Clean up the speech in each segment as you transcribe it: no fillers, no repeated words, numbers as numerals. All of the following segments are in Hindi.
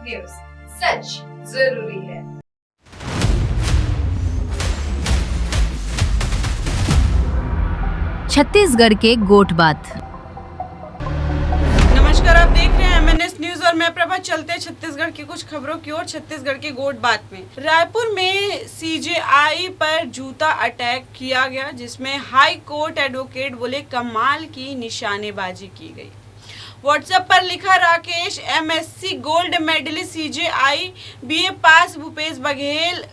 न्यूज, सच जरूरी है। छत्तीसगढ़ के गोट बात। नमस्कार, आप देख रहे हैं MNS न्यूज और मैं प्रभा। चलते हैं छत्तीसगढ़ की कुछ खबरों की ओर। छत्तीसगढ़ के गोट बात में रायपुर में CJI पर जूता अटैक किया गया, जिसमें हाई कोर्ट एडवोकेट बोले कमाल की निशानेबाजी की गई। व्हाट्सएप पर लिखा Rakesh, MSc gold medallist CJI BA pass Bhupesh Baghel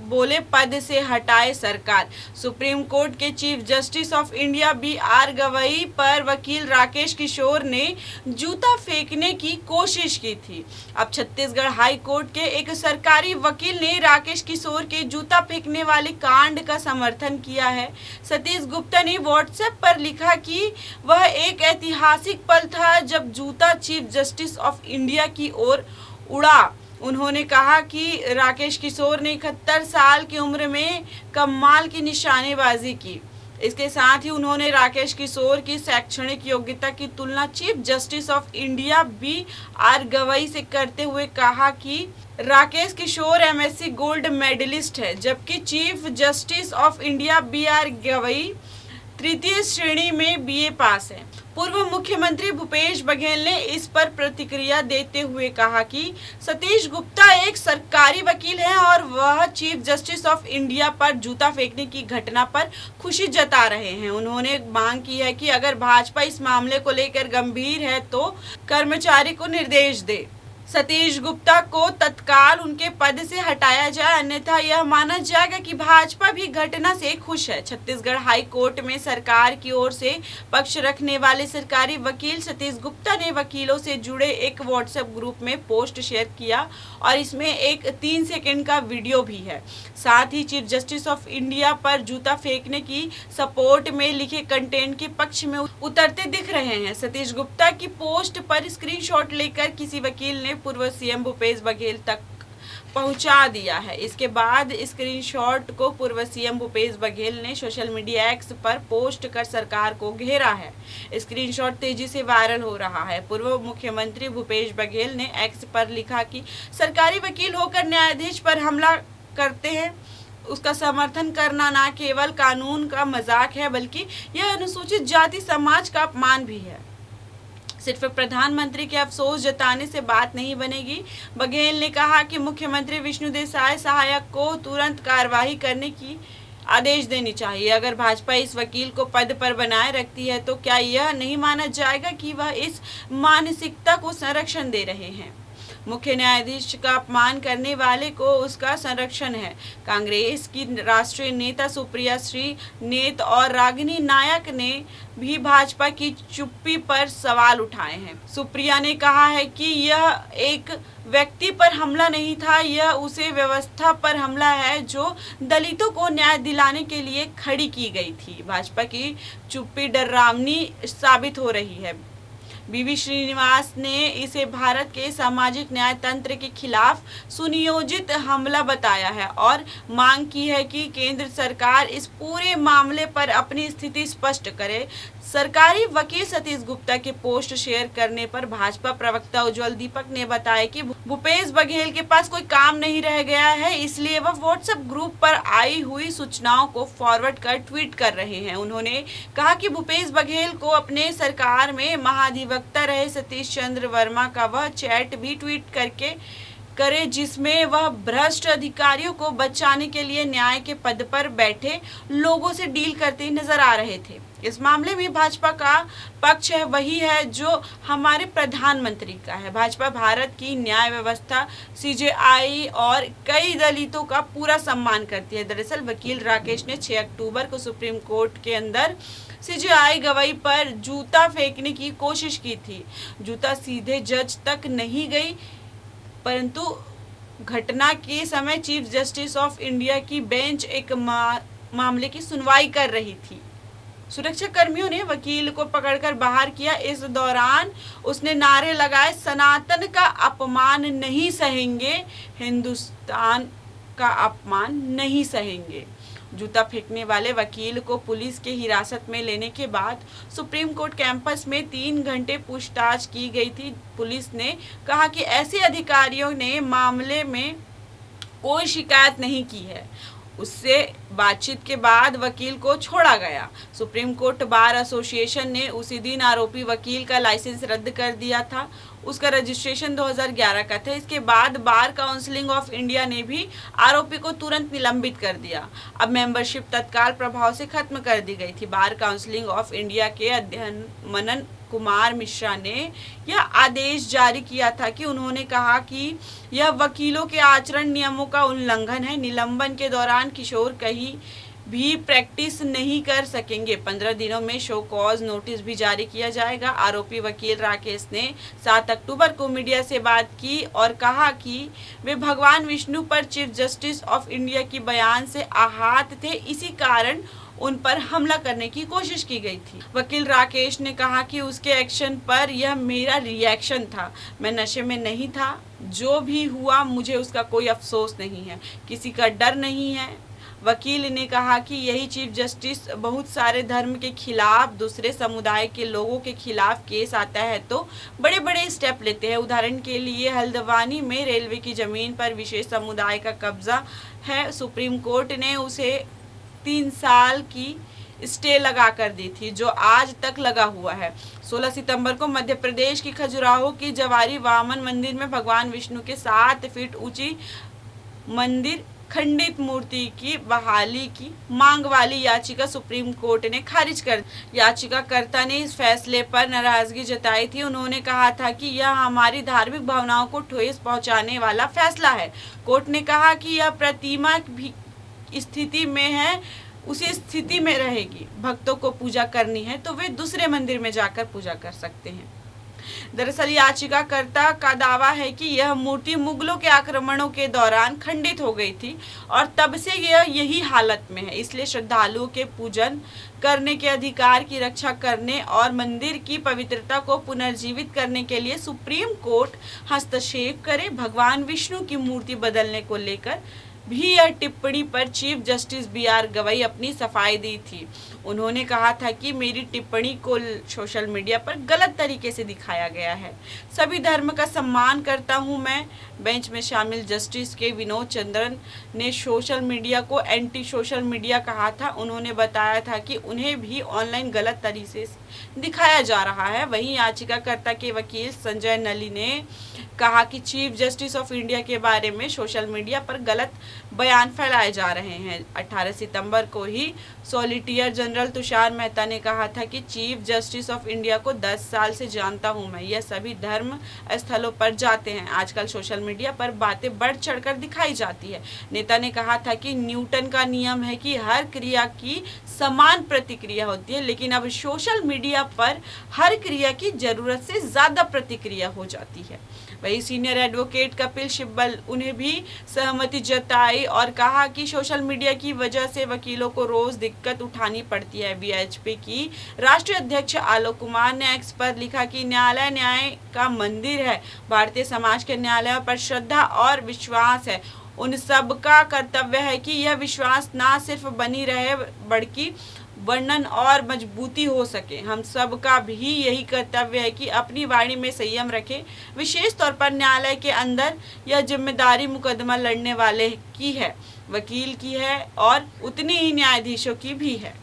बोले पद से हटाए सरकार। सुप्रीम कोर्ट के Chief Justice of India BR Gavai पर वकील राकेश किशोर ने जूता फेंकने की कोशिश की थी। अब छत्तीसगढ़ हाई कोर्ट के एक सरकारी वकील ने राकेश किशोर के जूता फेंकने वाले कांड का समर्थन किया है। सतीश गुप्ता ने व्हाट्सएप पर लिखा कि वह एक ऐतिहासिक पल था जब जूता चीफ जस्टिस ऑफ इंडिया की ओर उड़ा। उन्होंने कहा कि राकेश किशोर ने 71 साल की उम्र में कमाल की निशानेबाजी की। इसके साथ ही उन्होंने राकेश किशोर की शैक्षणिक योग्यता की तुलना chief Justice of India BR Gavai से करते हुए कहा कि राकेश किशोर MSc गोल्ड मेडलिस्ट है, जबकि chief Justice of India BR Gavai तृतीय श्रेणी में BA पास है। पूर्व मुख्यमंत्री भूपेश बघेल ने इस पर प्रतिक्रिया देते हुए कहा कि सतीश गुप्ता एक सरकारी वकील हैं और वह चीफ जस्टिस ऑफ इंडिया पर जूता फेंकने की घटना पर खुशी जता रहे हैं। उन्होंने मांग की है कि अगर भाजपा इस मामले को लेकर गंभीर है तो कर्मचारी को निर्देश दे, सतीश गुप्ता को तत्काल उनके पद से हटाया जाए, अन्यथा यह माना जाएगा कि भाजपा भी घटना से खुश है। छत्तीसगढ़ हाई कोर्ट में सरकार की ओर से पक्ष रखने वाले सरकारी वकील सतीश गुप्ता ने वकीलों से जुड़े एक व्हाट्सएप ग्रुप में पोस्ट शेयर किया और इसमें एक 3 सेकंड का वीडियो भी है। साथ ही चीफ जस्टिस ऑफ इंडिया पर जूता फेंकने की सपोर्ट में लिखे कंटेंट के पक्ष में उतरते दिख रहे हैं। सतीश गुप्ता की पोस्ट पर स्क्रीनशॉट लेकर किसी वकील ने पूर्व CM भूपेश बघेल तक पहुंचा दिया है। इसके बाद स्क्रीनशॉट को पूर्व CM भूपेश बघेल ने सोशल मीडिया X पर पोस्ट कर सरकार को घेरा है। स्क्रीनशॉट तेजी से वायरल हो रहा है। पूर्व मुख्यमंत्री भूपेश बघेल ने X पर लिखा कि सरकारी वकील होकर न्यायाधीश पर हमला करते हैं, उसका समर्थन करना न केवल कानून का मजाक है बल्कि यह अनुसूचित जाति समाज का अपमान भी है। सिर्फ प्रधानमंत्री के अफसोस जताने से बात नहीं बनेगी। बघेल ने कहा कि मुख्यमंत्री विष्णु देसाई सहायक को तुरंत कार्रवाई करने की आदेश देनी चाहिए। अगर भाजपा इस वकील को पद पर बनाए रखती है तो क्या यह नहीं माना जाएगा कि वह इस मानसिकता को संरक्षण दे रहे हैं? मुख्य न्यायाधीश का अपमान करने वाले को उसका संरक्षण है। कांग्रेस की राष्ट्रीय नेता सुप्रिया श्रीनेत और रागिनी नायक ने भी भाजपा की चुप्पी पर सवाल उठाए हैं। सुप्रिया ने कहा है कि यह एक व्यक्ति पर हमला नहीं था, यह उसे व्यवस्था पर हमला है जो दलितों को न्याय दिलाने के लिए खड़ी की गई थी। भाजपा की चुप्पी डरावनी साबित हो रही है। BV श्रीनिवास ने इसे भारत के सामाजिक न्याय तंत्र के खिलाफ सुनियोजित हमला बताया है और मांग की है कि केंद्र सरकार इस पूरे मामले पर अपनी स्थिति स्पष्ट करे। सरकारी वकील सतीश गुप्ता के पोस्ट शेयर करने पर भाजपा प्रवक्ता उज्जवल दीपक ने बताया कि भूपेश बघेल के पास कोई काम नहीं रह गया है, इसलिए वह व्हाट्सएप ग्रुप पर आई हुई सूचनाओं को फॉरवर्ड कर ट्वीट कर रहे हैं। उन्होंने कहा कि भूपेश बघेल को अपने सरकार में महाधिवक्ता रहे सतीश चंद्र वर्मा का वह चैट भी ट्वीट करके करे जिसमें वह भ्रष्ट अधिकारियों को बचाने के लिए न्याय के पद पर बैठे लोगों से डील करते नजर आ रहे थे। इस मामले में भाजपा का पक्ष है वही है जो हमारे प्रधानमंत्री का है। भाजपा भारत की न्याय व्यवस्था, CJI और कई दलितों का पूरा सम्मान करती है। दरअसल वकील राकेश ने 6 अक्टूबर को सुप्रीम कोर्ट के अंदर CJI गवई पर जूता फेंकने की कोशिश की थी। जूता सीधे जज तक नहीं गई, परंतु घटना के समय चीफ जस्टिस ऑफ इंडिया की बेंच एक मामले की सुनवाई कर रही थी। सुरक्षा कर्मियों ने वकील को पकड़कर बाहर किया। इस दौरान उसने नारे लगाए, सनातन का अपमान नहीं सहेंगे, हिंदुस्तान का अपमान नहीं सहेंगे। जूता फेंकने वाले वकील को पुलिस के हिरासत में लेने के बाद सुप्रीम कोर्ट कैंपस में 3 घंटे पूछताछ की गई थी। पुलिस ने कहा कि ऐसे अधिकारियों ने मामले में कोई शिकायत नहीं की है। उससे बातचीत के बाद वकील को छोड़ा गया। सुप्रीम कोर्ट बार एसोसिएशन ने उसी दिन आरोपी वकील का लाइसेंस रद्द कर दिया था। उसका रजिस्ट्रेशन 2011 का था। इसके बाद बार काउंसिलिंग ऑफ इंडिया ने भी आरोपी को तुरंत निलंबित कर दिया। अब मेंबरशिप तत्काल प्रभाव से खत्म कर दी गई थी। बार काउंसिलिंग ऑफ इंडिया के अध्यक्ष मनन कुमार मिश्रा ने यह आदेश जारी किया था कि उन्होंने कहा कि यह वकीलों के आचरण नियमों का उल्लंघन है। निलंबन के दौरान किशोर कहीं भी प्रैक्टिस नहीं कर सकेंगे। 15 दिनों में शो कॉज नोटिस भी जारी किया जाएगा। आरोपी वकील राकेश ने 7 अक्टूबर को मीडिया से बात की और कहा कि वे भगवान विष्णु पर चीफ जस्टिस ऑफ इंडिया की बयान से आहत थे, इसी कारण उन पर हमला करने की कोशिश की गई थी। वकील राकेश ने कहा कि उसके एक्शन पर यह मेरा रिएक्शन था। मैं नशे में नहीं था। जो भी हुआ मुझे उसका कोई अफसोस नहीं है, किसी का डर नहीं है। वकील ने कहा कि यही चीफ जस्टिस बहुत सारे धर्म के खिलाफ, दूसरे समुदाय के लोगों के खिलाफ केस आता है तो बड़े बड़े स्टेप लेते हैं। उदाहरण के लिए हल्द्वानी में रेलवे की जमीन पर विशेष समुदाय का कब्जा है। सुप्रीम कोर्ट ने उसे 3 साल की स्टे लगा कर दी थी, जो आज तक लगा हुआ है। 16 सितंबर को मध्य प्रदेश की खजुराहो की जवारी वामन मंदिर में भगवान विष्णु के 7 फीट ऊंची मंदिर खंडित मूर्ति की बहाली की मांग वाली याचिका सुप्रीम कोर्ट ने खारिज कर। याचिकाकर्ता ने इस फैसले पर नाराजगी जताई थी। उन्होंने कहा था कि यह हमारी धार्मिक भावनाओं को ठेस पहुंचाने वाला फैसला है। कोर्ट ने कहा कि यह प्रतिमा भी स्थिति में है, उसी स्थिति में रहेगी। भक्तों को पूजा करनी है तो वे दूसरे मंदिर में जाकर पूजा कर सकते हैं। दरअसल याचिकाकर्ता का दावा है कि यह मूर्ति मुगलों के आक्रमणों के दौरान खंडित हो गई थी और तब से यह यही हालत में है। इसलिए श्रद्धालुओं के पूजन करने के अधिकार की रक्षा करने और मंदिर की पवित्रता को पुनर्जीवित करने के लिए सुप्रीम कोर्ट हस्तक्षेप करे। भगवान विष्णु की मूर्ति बदलने को लेकर भी यह टिप्पणी पर चीफ जस्टिस BR गवई अपनी सफाई दी थी। उन्होंने कहा था कि मेरी टिप्पणी को सोशल मीडिया पर गलत तरीके से दिखाया गया है। सभी धर्म का सम्मान करता हूं मैं। बेंच में शामिल जस्टिस के विनोद चंद्रन ने सोशल मीडिया को एंटी सोशल मीडिया कहा था। उन्होंने बताया था कि उन्हें भी ऑनलाइन गलत तरीके से दिखाया जा रहा है। वहीं याचिकाकर्ता के वकील संजय नली ने कहा कि चीफ जस्टिस ऑफ इंडिया के बारे में सोशल मीडिया पर गलत बयान फैलाए जा रहे हैं। 18 सितंबर को ही सॉलिसिटर जनरल तुषार मेहता ने कहा था कि चीफ जस्टिस ऑफ इंडिया को 10 साल से जानता हूं मैं, यह सभी धर्म स्थलों पर जाते हैं। आजकल सोशल मीडिया पर बातें बढ़ चढ़कर दिखाई जाती है। नेता ने कहा था कि न्यूटन का नियम है कि हर क्रिया की समान प्रतिक्रिया होती है, लेकिन अब सोशल मीडिया पर हर क्रिया की जरूरत से ज्यादा प्रतिक्रिया हो जाती है। वही सीनियर एडवोकेट कपिल सिब्बल उन्हें भी सहमति जताई और कहा कि सोशल मीडिया की वजह से वकीलों को रोज दिक्कत उठानी पड़ती है। BHP की राष्ट्रीय अध्यक्ष आलोक कुमार ने एक्स पर लिखा कि न्यायालय न्याय का मंदिर है। भारतीय समाज के न्यायालयों पर श्रद्धा और विश्वास है। उन सब का कर्तव्य है कि यह विश्वास ना सिर्फ बनी रहे बल्कि वर्णन और मजबूती हो सके। हम सब का भी यही कर्तव्य है कि अपनी वाणी में संयम रखें। विशेष तौर पर न्यायालय के अंदर यह जिम्मेदारी मुकदमा लड़ने वाले की है, वकील की है और उतनी ही न्यायाधीशों की भी है।